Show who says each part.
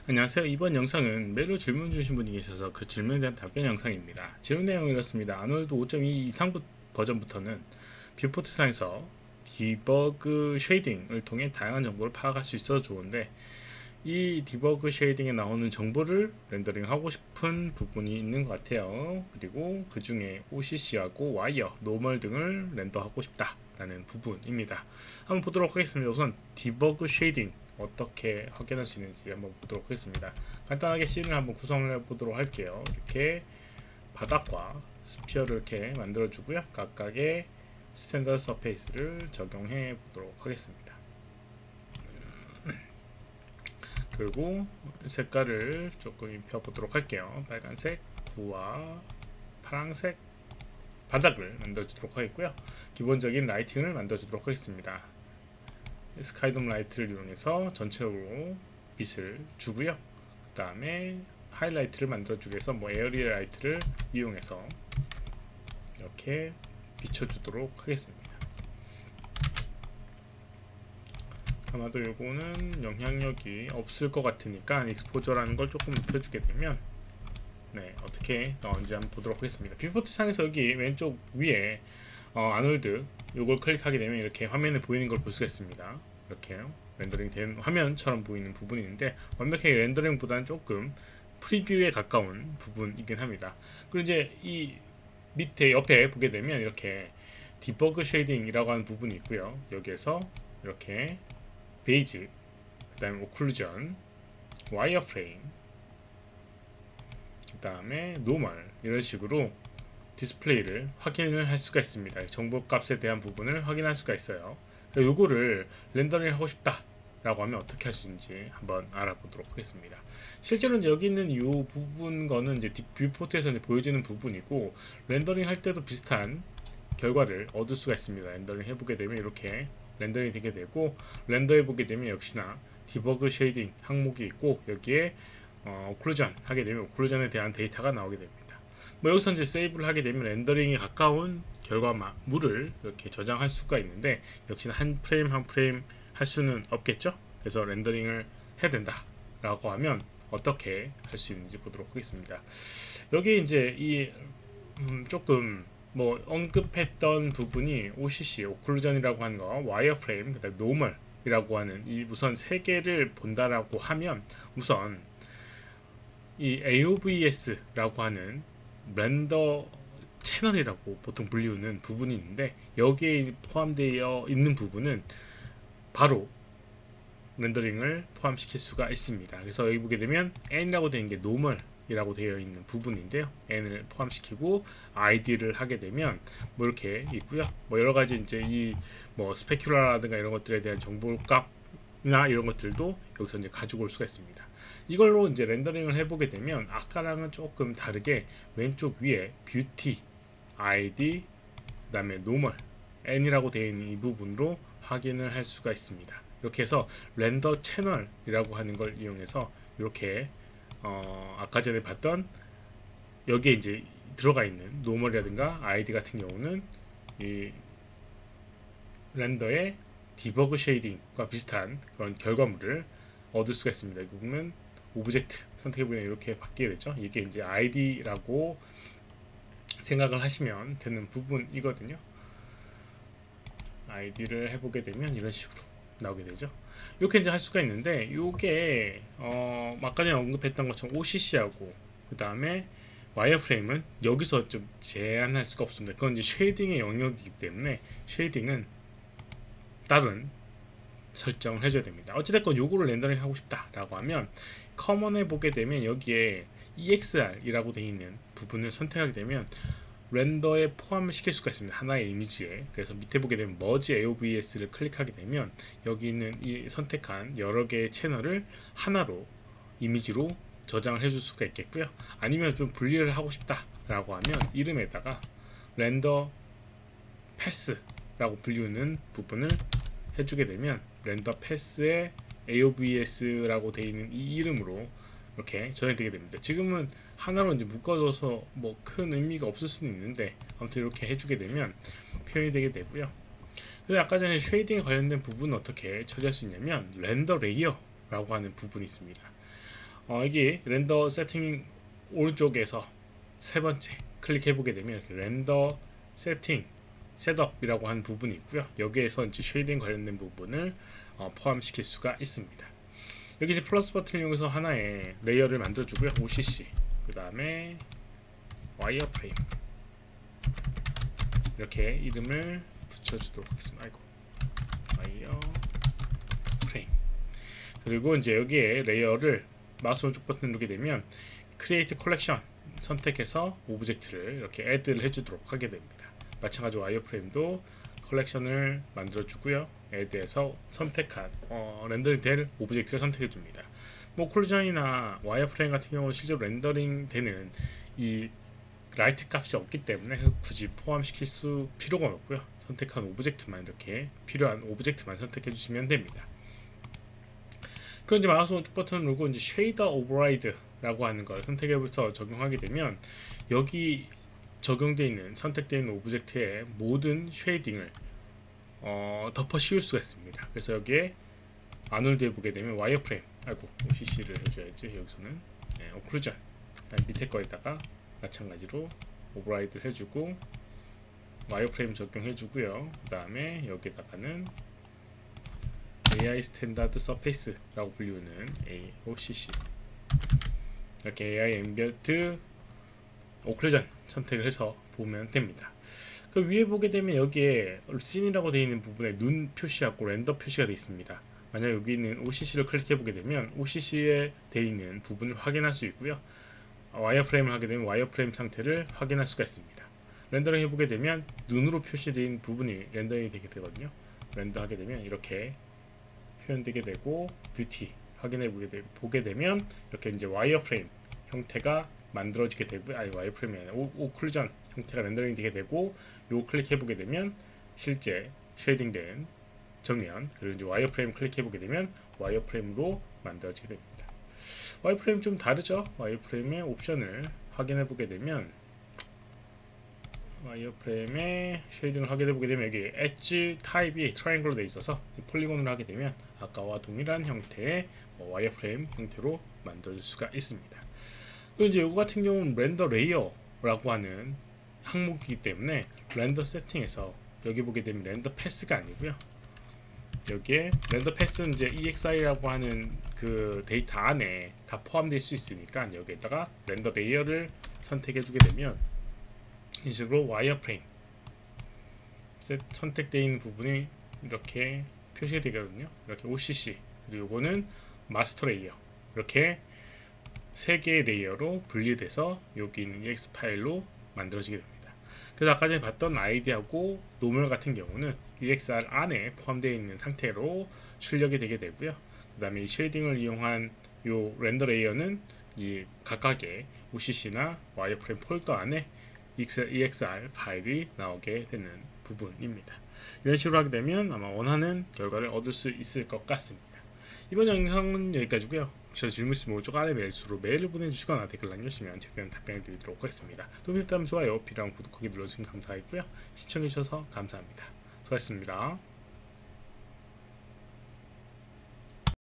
Speaker 1: 안녕하세요. 이번 영상은 메일로 질문 주신 분이 계셔서 그 질문에 대한 답변 영상입니다. 질문 내용은 이렇습니다. 아놀드 5.2 이상 버전부터는 뷰포트상에서 디버그 쉐이딩을 통해 다양한 정보를 파악할 수 있어서 좋은데, 이 디버그 쉐이딩에 나오는 정보를 렌더링하고 싶은 부분이 있는 것 같아요. 그리고 그 중에 OCC하고 와이어, 노멀 등을 렌더하고 싶다라는 부분입니다. 한번 보도록 하겠습니다. 우선 디버그 쉐이딩 어떻게 확인할 수 있는지 한번 보도록 하겠습니다. 간단하게 씬을 한번 구성을 해보도록 할게요. 이렇게 바닥과 스피어를 이렇게 만들어 주고요. 각각의 스탠더드 서페이스를 적용해 보도록 하겠습니다. 그리고 색깔을 조금 입혀 보도록 할게요. 빨간색, 구와 파란색 바닥을 만들어 주도록 하겠고요. 기본적인 라이팅을 만들어 주도록 하겠습니다. 스카이돔 라이트를 이용해서 전체적으로 빛을 주고요. 그 다음에 하이라이트를 만들어 주기 위해서 에어리얼 라이트를 이용해서 이렇게 비춰주도록 하겠습니다. 아마도 요거는 영향력이 없을 것 같으니까 익스포저라는 걸 조금 입혀주게 되면 어떻게 나오는지 한번 보도록 하겠습니다. 뷰포트 상에서 여기 왼쪽 위에 아놀드 요걸 클릭하게 되면 이렇게 화면에 보이는 걸 볼 수가 있습니다. 이렇게 렌더링 된 화면처럼 보이는 부분이 있는데, 완벽하게 렌더링보다는 조금 프리뷰에 가까운 부분이긴 합니다. 그리고 이제 이 밑에 옆에 보게 되면 이렇게 디버그 쉐이딩이라고 하는 부분이 있고요. 여기에서 이렇게 베이직, 그 다음에 오클루전, 와이어프레임, 그 다음에 노멀, 이런 식으로 디스플레이를 확인을 할 수가 있습니다. 정보 값에 대한 부분을 확인할 수가 있어요. 요거를 렌더링 하고 싶다 라고 하면 어떻게 할 수 있는지 한번 알아보도록 하겠습니다. 실제로 여기 있는 이 부분 거는 이제 뷰포트에서 보여지는 부분이고, 렌더링 할 때도 비슷한 결과를 얻을 수가 있습니다. 렌더링 해보게 되면 이렇게 렌더링이 되게 되고, 렌더 해보게 되면 역시나 디버그 쉐이딩 항목이 있고, 여기에 오클루전 하게 되면 오클루전에 대한 데이터가 나오게 됩니다. 여기서 이제 세이브를 하게 되면 렌더링에 가까운 결과물을 이렇게 저장할 수가 있는데, 역시나 한 프레임 한 프레임 할 수는 없겠죠. 그래서 렌더링을 해야 된다 라고 하면 어떻게 할 수 있는지 보도록 하겠습니다. 여기 이제 이 조금 언급했던 부분이 OCC, 오클루전이라고 하는 거, 와이어프레임, 그 다음에 노멀이라고 하는 이 우선 세 개를 본다라고 하면, 우선 이 AOVS라고 하는 렌더 채널이라고 보통 불리우는 부분이 있는데, 여기에 포함되어 있는 부분은 바로 렌더링을 포함시킬 수가 있습니다. 그래서 여기 보게 되면 N이라고 되어 있는 게 노멀이라고 되어 있는 부분인데요. N을 포함시키고 ID를 하게 되면 이렇게 있고요. 여러가지 이제 이 스페‌큘라라든가 이런 것들에 대한 정보값이나 이런 것들도 여기서 이제 가지고 올 수가 있습니다. 이걸로 이제 렌더링을 해보게 되면 아까랑은 조금 다르게 왼쪽 위에 뷰티, ID, 그 다음에 노멀, N이라고 되어 있는 이 부분으로 확인을 할 수가 있습니다. 이렇게 해서 렌더 채널이라고 하는 걸 이용해서 이렇게 아까 전에 봤던 여기에 이제 들어가 있는 노멀이라든가 ID 같은 경우는 이 렌더의 디버그 쉐이딩과 비슷한 그런 결과물을 얻을 수가 있습니다. 이 부분은 오브젝트 선택해보면 이렇게 바뀌게 되죠. 이게 이제 ID라고 생각을 하시면 되는 부분이거든요. ID를 해보게 되면 이런 식으로 나오게 되죠. 이렇게 이제 할 수가 있는데, 이게 아까 전에 언급했던 것처럼 OCC하고 그 다음에 와이어프레임은 여기서 좀 제한할 수가 없습니다. 그건 이제 쉐이딩의 영역이기 때문에 쉐이딩은 다른 설정을 해줘야 됩니다. 어찌됐건 요거를 렌더링 하고 싶다라고 하면 커먼에 보게 되면 여기에 EXR이라고 되어 있는 부분을 선택하게 되면 렌더에 포함을 시킬 수가 있습니다. 하나의 이미지에. 그래서 밑에 보게 되면 머지 AOVS를 클릭하게 되면 여기 있는 이 선택한 여러 개의 채널을 하나로 이미지로 저장을 해줄 수가 있겠고요. 아니면 좀 분리를 하고 싶다라고 하면 이름에다가 렌더 패스라고 불리우는 부분을 해주게 되면 렌더 패스에 AOVS라고 되어 있는 이 이름으로 이렇게 전해되게 됩니다. 지금은 하나로 이제 묶어줘서 큰 의미가 없을 수는 있는데, 아무튼 이렇게 해주게 되면 표현이 되게 되고요. 그리고 아까 전에 쉐이딩에 관련된 부분은 어떻게 처리할 수 있냐면 렌더 레이어라고 하는 부분이 있습니다. 여기 렌더 세팅 오른쪽에서 세 번째 클릭해 보게 되면 이렇게 렌더 세팅 셋업이라고 하는 부분이 있고요. 여기에서 이제 쉐이딩 관련된 부분을 포함시킬 수가 있습니다. 여기 이제 플러스 버튼을 이용해서 하나의 레이어를 만들어 주고요. OCC 그 다음에 와이어프레임 이렇게 이름을 붙여주도록 하겠습니다. 아이고, 와이어프레임. 그리고 이제 여기에 레이어를 마우스 오른쪽 버튼 누르게 되면 크리에이트 컬렉션 선택해서 오브젝트를 이렇게 애드를 해주도록 하게 됩니다. 마찬가지로 와이어프레임도 컬렉션을 만들어 주고요. 애드에서 선택한 렌더링 될 오브젝트를 선택해 줍니다. 뭐 콜루전이나 와이어프레임 같은 경우는 실제로 렌더링 되는 이 라이트 값이 없기 때문에 굳이 포함시킬 필요가 없고요. 선택한 오브젝트만 이렇게 필요한 오브젝트만 선택해 주시면 됩니다. 그럼 이제 마우스 오른쪽 버튼을 누르고 이제 쉐이더 오버라이드라고 하는 걸 선택해서 적용하게 되면 여기 적용되어 있는 선택되어 있는 오브젝트의 모든 쉐이딩을 덮어 씌울 수가 있습니다. 그래서 여기에 아놀드에 보게 되면 와이어프레임, 아이고 OCC를 해줘야지. 여기서는 오클루전 밑에 거에다가 마찬가지로 오버라이드 해주고 와이어프레임 적용해주고요. 그 다음에 여기에다가는 AI 스탠다드 서페이스라고 불리우는 OCC 이렇게 AI 엠비언트 오클루전 선택을 해서 보면 됩니다. 그 위에 보게 되면 여기에 씬이라고 되어 있는 부분에 눈 표시하고 렌더 표시가 되어 있습니다. 만약 여기 있는 OCC를 클릭해 보게 되면 OCC에 되어 있는 부분을 확인할 수 있고요. 와이어프레임을 하게 되면 와이어프레임 상태를 확인할 수가 있습니다. 렌더링 해보게 되면 눈으로 표시된 부분이 렌더링이 되게 되거든요. 렌더 하게 되면 이렇게 표현되게 되고 뷰티 확인해 보게 되면 이렇게 이제 와이어프레임 형태가 만들어지게 되고, 와이어프레임이 아니라 오클루전 형태가 렌더링 되게 되고, 요 클릭해 보게 되면 실제 쉐이딩된 정면, 그리고 이제 와이어프레임 클릭해 보게 되면 와이어프레임으로 만들어지게 됩니다. 와이어프레임 좀 다르죠? 와이어프레임의 옵션을 확인해 보게 되면 와이어프레임의 쉐이딩을 확인해 보게 되면 여기 엣지 타입이 트라이앵글로 되어 있어서 폴리곤으로 하게 되면 아까와 동일한 형태의 와이어프레임 형태로 만들어줄 수가 있습니다. 그리고 이제 이거 같은 경우는 렌더 레이어라고 하는 항목이기 때문에 렌더 세팅에서 여기 보게 되면 렌더 패스가 아니고요. 여기에 렌더 패스는 이제 EXI라고 하는 그 데이터 안에 다 포함될 수 있으니까 여기에다가 렌더 레이어를 선택해 주게 되면 이 식으로 와이어프레임 선택되어 있는 부분이 이렇게 표시가 되거든요. 이렇게 OCC, 그리고 이거는 마스터 레이어, 이렇게 세 개의 레이어로 분리돼서 여기 있는 EX 파일로 만들어지게 됩니다. 그래서 아까 전에 봤던 아이디하고 노멀 같은 경우는 EXR 안에 포함되어 있는 상태로 출력이 되게 되고요. 그 다음에 이 쉐이딩을 이용한 요 렌더 레이어는 이 각각의 OCC나 와이어프레임 폴더 안에 EXR 파일이 나오게 되는 부분입니다. 이런 식으로 하게 되면 아마 원하는 결과를 얻을 수 있을 것 같습니다. 이번 영상은 여기까지고요. 혹시 질문 있으면 오른쪽 아래 메일수로 메일을 보내주시거나 댓글 남겨주시면 제가 답변해 드리도록 하겠습니다. 도움이 됐다면 좋아요, 필요하면 구독하기 눌러주시면 감사하겠고요. 시청해주셔서 감사합니다. 수고하셨습니다.